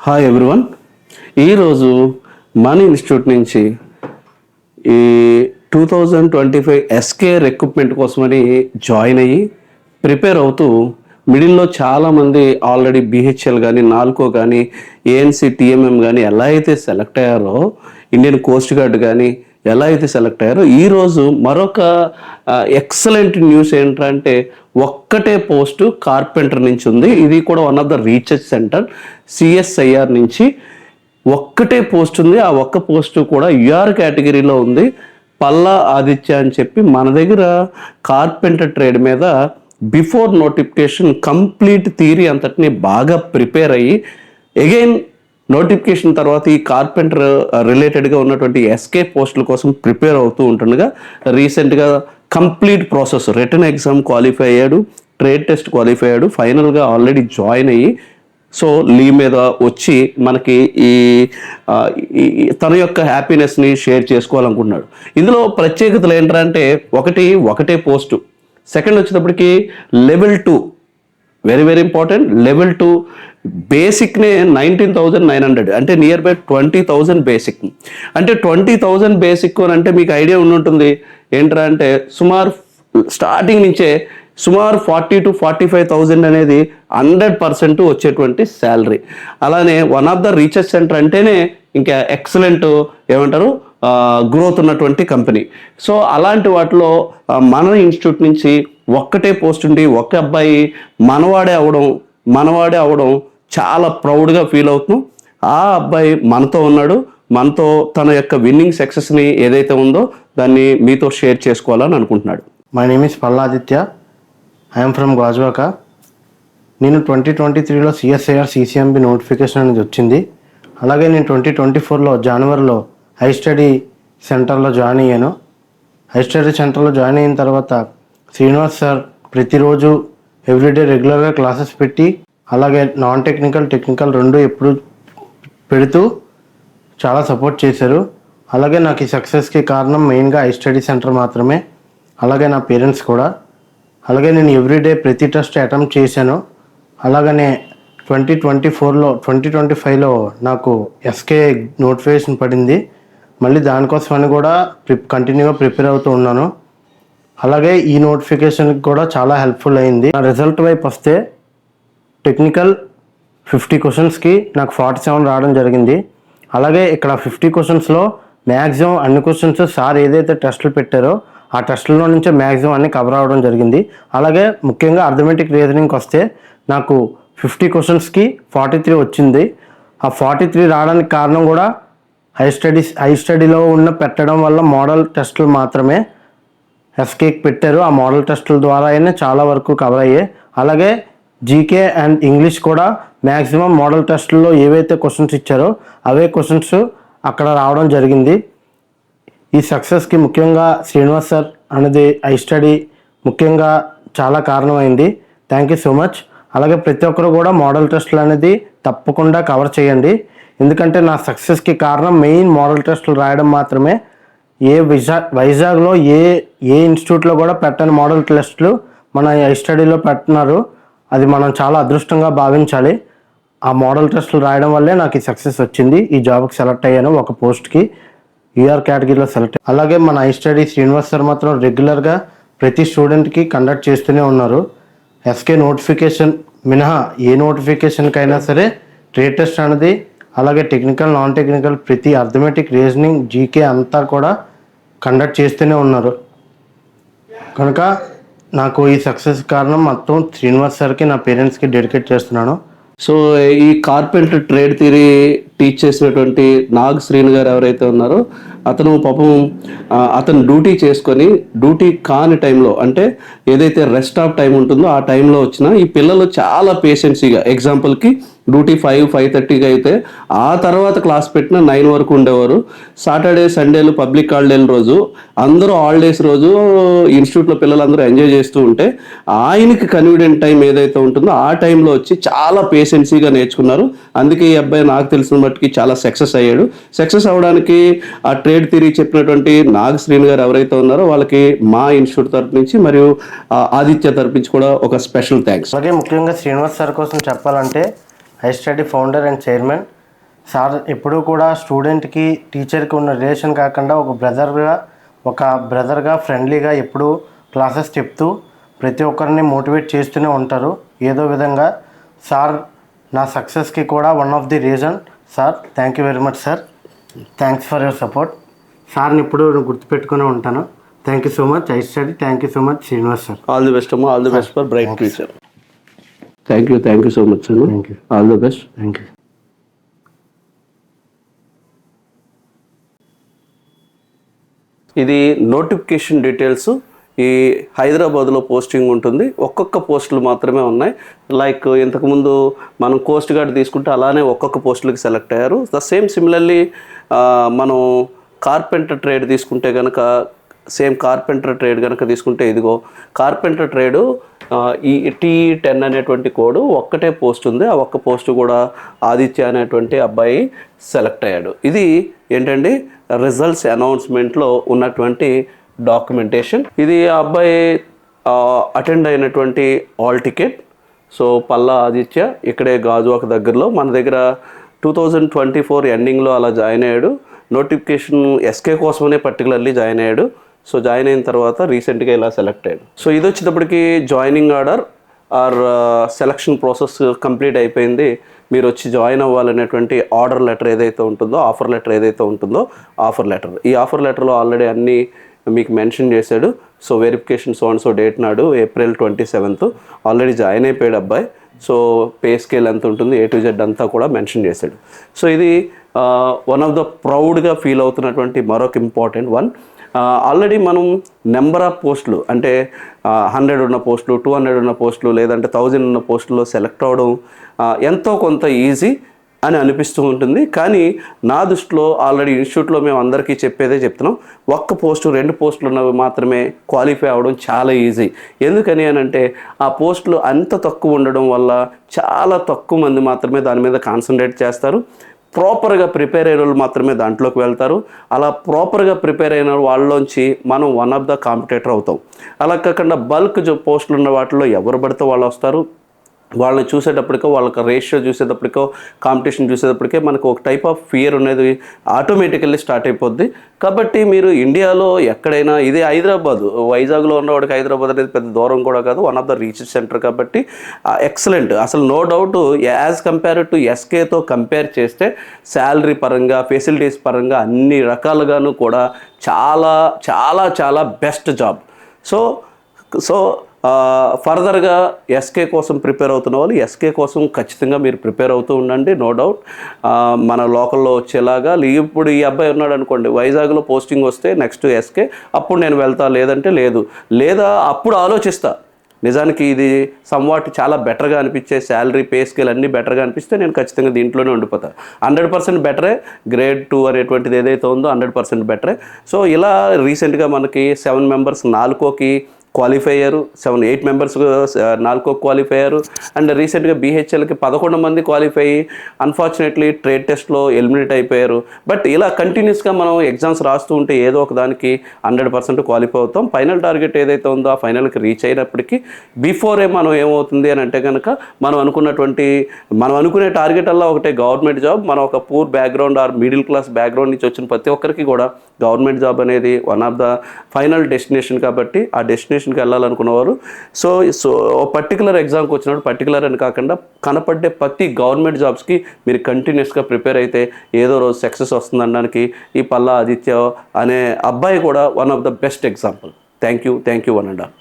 Hi everyone. ఈరోజు మన institute నుంచి ఈ 2025 ఎస్కే రిక్రూట్మెంట్ కోసమని జాయిన్ అయ్యి ప్రిపేర్ అవుతూ మిడిల్లో చాలామంది ఆల్రెడీ బిహెచ్ఎల్ కానీ నాల్కో కానీ ఏఎన్సి టీఎంఎం కానీ ఎలా అయితే సెలెక్ట్ అయ్యారో, ఇండియన్ కోస్ట్ గార్డ్ కానీ ఎలా అయితే సెలెక్ట్ అయ్యారో, ఈరోజు మరొక ఎక్సలెంట్ న్యూస్ ఏంటంటే ఒక్కటే పోస్టు కార్పెంటర్ నుంచి ఉంది. ఇది కూడా one of the research centre CSIR నుంచి ఒక్కటే పోస్ట్ ఉంది. ఆ ఒక్క పోస్టు కూడా యూఆర్ కేటగిరీలో ఉంది. పల్లా ఆదిత్య అని చెప్పి మన దగ్గర కార్పెంటర్ ట్రేడ్ మీద బిఫోర్ నోటిఫికేషన్ కంప్లీట్ థియరీ అంతటిని బాగా ప్రిపేర్ అయ్యి అగైన్ నోటిఫికేషన్ తర్వాత ఈ కార్పెంటర్ రిలేటెడ్గా ఉన్నటువంటి ఎస్కే పోస్టుల కోసం ప్రిపేర్ అవుతూ ఉంటుండగా రీసెంట్గా complete process written exam qualify అయ్యాడు, ట్రేడ్ టెస్ట్ క్వాలిఫై అయ్యాడు, ఫైనల్గా ఆల్రెడీ జాయిన్ అయ్యి సో లీవ్ మీద వచ్చి మనకి ఈ తన యొక్క హ్యాపీనెస్ని షేర్ చేసుకోవాలనుకుంటున్నాడు. ఇందులో ప్రత్యేకతలు ఏంటంటే ఒకటే పోస్టు, సెకండ్ వచ్చేటప్పటికి level 2 very very important. Level 2 బేసిక్నే 19,900 అంటే నియర్ బై 20,000 బేసిక్. అంటే 20,000 బేసిక్ అని అంటే మీకు ఐడియా ఉండుంటుంది ఏంట్రా అంటే సుమారు స్టార్టింగ్ నుంచే సుమారు 40,000 to 45,000 అనేది 100% వచ్చేటువంటి శాలరీ. అలానే one of the research centre అంటేనే ఇంకా ఎక్సలెంట్ ఏమంటారు గ్రోత్ ఉన్నటువంటి కంపెనీ. సో అలాంటి వాటిలో మన ఇన్స్టిట్యూట్ నుంచి ఒక్కటే పోస్ట్ ఉండి ఒక్క అబ్బాయి మనవాడే అవడం చాలా ప్రౌడ్గా ఫీల్ అవుతున్నాం. ఆ అబ్బాయి మనతో ఉన్నాడు, మనతో తన యొక్క విన్నింగ్ సక్సెస్ని ఏదైతే ఉందో దాన్ని మీతో షేర్ చేసుకోవాలని అనుకుంటున్నాడు. My name is Palladitya. I'm from Gajuwaka. నేను 2023లో CSIR-CCMB నోటిఫికేషన్ అనేది వచ్చింది. అలాగే నేను 2024లో జనవరిలో హై స్టడీ సెంటర్లో జాయిన్ అయ్యాను. హై స్టడీ సెంటర్లో జాయిన్ అయిన తర్వాత శ్రీనివాస్ సార్ ప్రతిరోజు ఎవ్రీడే రెగ్యులర్గా క్లాసెస్ పెట్టి అలాగే నాన్ టెక్నికల్ రెండు ఎప్పుడు పెడుతూ చాలా సపోర్ట్ చేశారు. అలాగే నాకు ఈ సక్సెస్కి కారణం మెయిన్గా హై స్టడీ సెంటర్ మాత్రమే, అలాగే నా పేరెంట్స్ కూడా. అలాగే నేను ఎవ్రీడే ప్రతి టెస్ట్ అటెంప్ట్ చేశాను. అలాగనే 2025లో నాకు ఎస్కే నోటిఫికేషన్ పడింది. మళ్ళీ దానికోసమని కూడా కంటిన్యూగా ప్రిపేర్ అవుతూ ఉన్నాను. అలాగే ఈ నోటిఫికేషన్కి కూడా చాలా హెల్ప్ఫుల్ అయింది. నా రిజల్ట్ వైపు వస్తే టెక్నికల్ 50 క్వశ్చన్స్కి నాకు 47 రావడం జరిగింది. అలాగే ఇక్కడ 50 క్వశ్చన్స్లో మ్యాక్సిమం అన్ని క్వశ్చన్స్ సార్ ఏదైతే టెస్టులు పెట్టారో ఆ టెస్టుల్లో నుంచే మ్యాక్సిమం అన్ని కవర్ అవ్వడం జరిగింది. అలాగే ముఖ్యంగా అర్థమెటిక్ రీజనింగ్కి వస్తే నాకు 50 క్వశ్చన్స్కి 43 వచ్చింది. ఆ 43 రావడానికి కారణం కూడా హై స్టడీలో పెట్టడం వల్ల మోడల్ టెస్టులు మాత్రమే ఎస్కేకి పెట్టారు. ఆ మోడల్ టెస్టుల ద్వారా అయినా చాలా వరకు కవర్ అయ్యాయి. అలాగే జీకే అండ్ ఇంగ్లీష్ కూడా మ్యాక్సిమం మోడల్ టెస్టుల్లో ఏవైతే క్వశ్చన్స్ ఇచ్చారో అవే క్వశ్చన్స్ అక్కడ రావడం జరిగింది. ఈ సక్సెస్కి ముఖ్యంగా శ్రీనివాస్ సార్ అనేది హై స్టడీ ముఖ్యంగా చాలా కారణమైంది. Thank you so much. అలాగే ప్రతి ఒక్కరు కూడా మోడల్ టెస్టులు అనేది తప్పకుండా కవర్ చేయండి. ఎందుకంటే నా సక్సెస్కి కారణం మెయిన్ మోడల్ టెస్టులు రాయడం మాత్రమే. వైజాగ్లో ఏ ఇన్స్టిట్యూట్లో కూడా పెట్టని మోడల్ టెస్టులు మన హై స్టడీలో పెట్టినారు. అది మనం చాలా అదృష్టంగా భావించాలి. ఆ మోడల్ టెస్టులు రాయడం వల్లే నాకు ఈ సక్సెస్ వచ్చింది. ఈ జాబ్కి సెలెక్ట్ అయ్యాను, ఒక పోస్ట్కి యూఆర్ కేటగిరీలో సెలెక్ట్. అలాగే మన హై స్టడీ శ్రీనివాస్ సార్ మాత్రం రెగ్యులర్గా ప్రతి స్టూడెంట్కి కండక్ట్ చేస్తూనే ఉన్నారు. ఎస్కే నోటిఫికేషన్ మినహా ఏ నోటిఫికేషన్కైనా సరే ట్రేడ్ టెస్ట్ అనేది అలాగే టెక్నికల్ నాన్ టెక్నికల్ ప్రతి అర్థమెటిక్ రీజనింగ్ జీకే అంతా కూడా కండక్ట్ చేస్తూనే ఉన్నారు. కనుక నాకు ఈ సక్సెస్ కారణం మొత్తం శ్రీనివాస్ సార్కి నా పేరెంట్స్కి డెడికేట్ చేస్తున్నాను. సో ఈ కార్పెంటర్ ట్రేడ్ థియరీ టీచ్ చేసినటువంటి నాగ్ శ్రీను గారు ఎవరైతే ఉన్నారో అతను పాపం అతను డ్యూటీ చేసుకొని డ్యూటీ కాని టైంలో అంటే ఏదైతే రెస్ట్ ఆఫ్ టైం ఉంటుందో ఆ టైంలో వచ్చిన ఈ పిల్లలు చాలా పేషెన్సీగా ఎగ్జాంపుల్కి డ్యూటీ 5:30కి అయితే ఆ తర్వాత క్లాస్ పెట్టిన 9 వరకు ఉండేవారు. సాటర్డే సండేలు పబ్లిక్ హాలిడేల రోజు అందరూ హాలిడేస్ రోజు ఇన్స్టిట్యూట్లో పిల్లలందరూ ఎంజాయ్ చేస్తూ ఉంటే ఆయనకి కన్వీనియంట్ టైం ఏదైతే ఉంటుందో ఆ టైంలో వచ్చి చాలా పేషెన్సీగా నేర్చుకున్నారు. అందుకే ఈ అబ్బాయి నాకు తెలిసిన మట్టుకి చాలా సక్సెస్ అయ్యాడు. సక్సెస్ అవ్వడానికి ఆ ట్రేడ్ థియరీ చెప్పినటువంటి నాగ్ శ్రీను గారు ఎవరైతే ఉన్నారో వాళ్ళకి మా ఇన్స్టిట్యూట్ తరపు నుంచి మరియు ఆదిత్య తరపు నుంచి కూడా ఒక స్పెషల్ థ్యాంక్స్. అలాగే ముఖ్యంగా శ్రీనివాస్ సార్ కోసం చెప్పాలంటే high study founder and chairman sir ఎప్పుడూ కూడా స్టూడెంట్కి టీచర్కి ఉన్న రిలేషన్ కాకుండా ఒక బ్రదర్గా ఫ్రెండ్లీగా ఎప్పుడూ క్లాసెస్ చెప్తూ ప్రతి ఒక్కరిని మోటివేట్ చేస్తూనే ఉంటారు ఏదో విధంగా. సార్ నా సక్సెస్కి కూడా one of the reason. Sir thank you very much sir. Thanks for your support. సార్ని ఎప్పుడూ గుర్తుపెట్టుకునే ఉంటాను. Thank you so much. I study. Thank you so much Srinivas sir. All the best అమ్మా. All the best for bright future. Thank you so much sir. Thank you. All the best. Thank you. ఇది notification details. ఈ హైదరాబాద్లో posting ఉంటుంది. ఒక్కొక్క పోస్టులు మాత్రమే ఉన్నాయి. Like ఇంతకుముందు మనం కోస్ట్ గార్డ్ తీసుకుంటే అలానే ఒక్కొక్క పోస్టులకి సెలెక్ట్ అయ్యారు. ద సేమ్ సిమిలర్లీ మనం కార్పెంటర్ ట్రేడ్ తీసుకుంటే కనుక కార్పెంటర్ ట్రేడ్ కనుక తీసుకుంటే ఇదిగో కార్పెంటర్ ట్రేడు ఈ T10 అనేటువంటి కోడ్ ఒక్కటే పోస్ట్ ఉంది. ఆ ఒక్క పోస్ట్ కూడా ఆదిత్య అనేటువంటి అబ్బాయి సెలెక్ట్ అయ్యాడు. ఇది ఏంటండి రిజల్ట్స్ అనౌన్స్మెంట్లో ఉన్నటువంటి డాక్యుమెంటేషన్. ఇది ఆ అబ్బాయి అటెండ్ అయినటువంటి hall ticket. So Palla Aditya ఇక్కడే గాజువాక దగ్గరలో మన దగ్గర 2024 ఎండింగ్లో అలా జాయిన్ అయ్యాడు. నోటిఫికేషన్ ఎస్కే కోసమనే పర్టికులర్లీ జాయిన్ అయ్యాడు. సో జాయిన్ అయిన తర్వాత రీసెంట్గా ఇలా సెలెక్ట్ అయ్యాడు. సో ఇది వచ్చేటప్పటికి joining order or selection process complete అయిపోయింది. మీరు వచ్చి జాయిన్ అవ్వాలనేటువంటి ఆర్డర్ లెటర్ ఏదైతే ఉంటుందో, ఆఫర్ లెటర్ ఏదైతే ఉంటుందో ఆఫర్ లెటర్. ఈ ఆఫర్ లెటర్లో ఆల్రెడీ అన్నీ మీకు మెన్షన్ చేశాడు. సో వెరిఫికేషన్ సో డేట్ నాడు April 27th ఆల్రెడీ జాయిన్ అయిపోయాడు అబ్బాయి. సో పే స్కేల్ ఎంత ఉంటుంది A to Z అంతా కూడా మెన్షన్ చేశాడు. సో ఇది వన్ ఆఫ్ ద ప్రౌడ్గా ఫీల్ అవుతున్నటువంటి మరొక ఇంపార్టెంట్ వన్. ఆల్రెడీ మనం నెంబర్ ఆఫ్ పోస్టులు అంటే 100 ఉన్న పోస్టులు, 200 ఉన్న పోస్టులు, లేదంటే 1000 ఉన్న పోస్టుల్లో సెలెక్ట్ అవ్వడం ఎంతో కొంత ఈజీ అని అనిపిస్తూ ఉంటుంది. కానీ నా దృష్టిలో ఆల్రెడీ ఇన్స్టిట్యూట్లో మేము అందరికీ చెప్పేదే చెప్తున్నాం. ఒక్క పోస్టు 2 పోస్టులు ఉన్నవి మాత్రమే క్వాలిఫై అవ్వడం చాలా ఈజీ. ఎందుకని అని అంటే ఆ పోస్టులు అంత తక్కువ ఉండడం వల్ల చాలా తక్కువ మంది మాత్రమే దాని మీద కాన్సన్ట్రేట్ చేస్తారు. ప్రాపర్గా ప్రిపేర్ అయిన వాళ్ళు మాత్రమే దాంట్లోకి వెళ్తారు. అలా ప్రాపర్గా ప్రిపేర్ అయిన వాళ్ళలోంచి మనం వన్ ఆఫ్ ద కాంపిటేటర్ అవుతాం. అలా కాకుండా బల్క్ పోస్టులు ఉన్న వాటిలో ఎవరు పడితే వాళ్ళు వస్తారు. వాళ్ళని చూసేటప్పటికో, వాళ్ళకి రేషియో చూసేటప్పటికో, కాంపిటీషన్ చూసేటప్పటికే మనకు ఒక టైప్ ఆఫ్ ఫియర్ అనేది ఆటోమేటికల్లీ స్టార్ట్ అయిపోద్ది. కాబట్టి మీరు ఇండియాలో ఎక్కడైనా, ఇదే వైజాగ్లో ఉన్నవాడికి హైదరాబాద్ అనేది పెద్ద దూరం కూడా కాదు, one of the research centre కాబట్టి ఎక్సలెంట్. అసలు no doubt as compare to ఎస్కేతో కంపేర్ చేస్తే శాలరీ పరంగా, ఫెసిలిటీస్ పరంగా అన్ని రకాలుగాను కూడా చాలా చాలా చాలా బెస్ట్ జాబ్. సో ఫర్దర్గా ఎస్కే కోసం ప్రిపేర్ అవుతున్న వాళ్ళు ఎస్కే కోసం ఖచ్చితంగా మీరు ప్రిపేర్ అవుతూ ఉండండి. నో డౌట్ మన లోకల్లో వచ్చేలాగా. ఇప్పుడు ఈ అబ్బాయి ఉన్నాడు అనుకోండి, వైజాగ్లో పోస్టింగ్ వస్తే నెక్స్ట్ ఎస్కే, అప్పుడు నేను వెళ్తా, లేదంటే లేదు, లేదా అప్పుడు ఆలోచిస్తా. నిజానికి ఇది సమ్వాట్ చాలా బెటర్గా అనిపించే శాలరీ, పే స్కేల్ అన్నీ బెటర్గా అనిపిస్తే నేను ఖచ్చితంగా దీంట్లోనే ఉండిపోతాను. 100% బెటరే. గ్రేడ్ 2 అనేటువంటిది ఏదైతే ఉందో 100% బెటరే. సో ఇలా రీసెంట్గా మనకి 7 మెంబర్స్ నాలుకోకి క్వాలిఫై అయ్యారు, 8 మెంబర్స్ నాలుగో క్వాలిఫై అయ్యారు. అండ్ రీసెంట్గా BHLకి 11 మంది క్వాలిఫై అయ్యి అన్ఫార్చునేట్లీ ట్రేడ్ టెస్ట్లో ఎలిమినేట్ అయిపోయారు. బట్ ఇలా కంటిన్యూస్గా మనం ఎగ్జామ్స్ రాస్తూ ఉంటే ఏదో ఒక దానికి 100% క్వాలిఫై అవుతాం. ఫైనల్ టార్గెట్ ఏదైతే ఉందో ఆ ఫైనల్కి రీచ్ అయినప్పటికీ బిఫోరే మనం ఏమవుతుంది అని అంటే కనుక మనం అనుకునే టార్గెట్ అలా ఒకటే గవర్నమెంట్ జాబ్. మనం ఒక poor background or middle class background నుంచి వచ్చిన ప్రతి ఒక్కరికి కూడా గవర్నమెంట్ జాబ్ అనేది one of the final destination. కాబట్టి ఆ డెస్టినేషన్కి వెళ్ళాలనుకున్నవారు సో పర్టికులర్ ఎగ్జామ్కి వచ్చినప్పుడు పర్టికులర్ అని కాకుండా కనపడ్డే ప్రతి గవర్నమెంట్ జాబ్స్కి మీరు కంటిన్యూస్గా ప్రిపేర్ అయితే ఏదో రోజు సక్సెస్ వస్తుందనడానికి ఈ పల్లా ఆదిత్య అనే అబ్బాయి కూడా one of the best example. Thank you one and all.